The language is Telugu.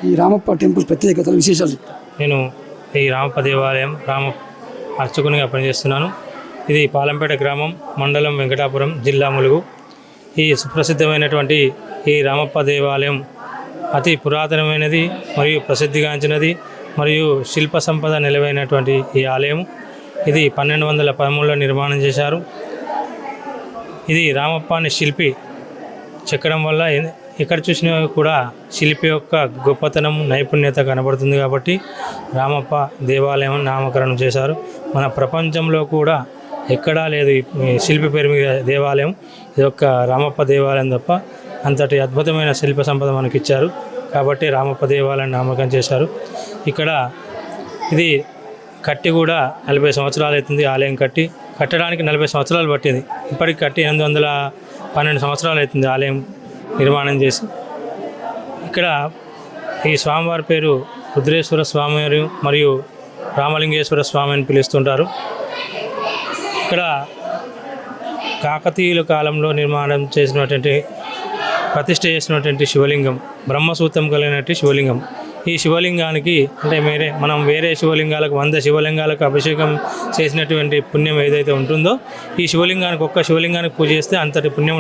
ఈ రామప్ప టెంపుల్ ప్రత్యేకతలు విశేషాలు చెప్తారు. నేను ఈ రామప్ప దేవాలయం అర్చకునిగా పనిచేస్తున్నాను. ఇది పాలంపేట గ్రామం, మండలం వెంకటాపురం, జిల్లా ములుగు. ఈ సుప్రసిద్ధమైనటువంటి ఈ రామప్ప దేవాలయం అతి పురాతనమైనది మరియు ప్రసిద్ధిగాంచినది మరియు శిల్ప సంపద నిలవైనటువంటి ఈ ఆలయం. ఇది 1213లో నిర్మాణం చేశారు. ఇది రామప్ప అనే శిల్పి చెక్కడం వల్ల ఎక్కడ చూసినా కూడా శిల్పి యొక్క గొప్పతనం, నైపుణ్యత కనబడుతుంది. కాబట్టి రామప్ప దేవాలయం నామకరణం చేశారు. మన ప్రపంచంలో కూడా ఎక్కడా లేదు ఈ శిల్పి పేరు మీద దేవాలయం. ఇది ఒక్క రామప్ప దేవాలయం తప్ప. అంతటి అద్భుతమైన శిల్ప సంపద మనకి ఇచ్చారు. కాబట్టి రామప్ప దేవాలయం నామకరణం చేశారు. ఇక్కడ ఇది కట్టి కూడా 40 సంవత్సరాలు అవుతుంది. ఆలయం కట్టడానికి 40 సంవత్సరాలు పట్టింది. ఇప్పటికి కట్టి 812 సంవత్సరాలు అవుతుంది ఆలయం నిర్మాణం చేసి. ఇక్కడ ఈ స్వామివారి పేరు రుద్రేశ్వర స్వామి మరియు రామలింగేశ్వర స్వామి అని పిలుస్తుంటారు. ఇక్కడ కాకతీయుల కాలంలో నిర్మాణం చేసినటువంటి ప్రతిష్ఠ చేసినటువంటి శివలింగం, బ్రహ్మసూత్రం కలిగినటువంటి శివలింగం. ఈ శివలింగానికి అంటే మనం వేరే శివలింగాలకు 100 శివలింగాలకు అభిషేకం చేసినటువంటి పుణ్యం ఏదైతే ఉంటుందో, ఈ శివలింగానికి ఒక్క శివలింగానికి పూజ చేస్తే అంతటి పుణ్యం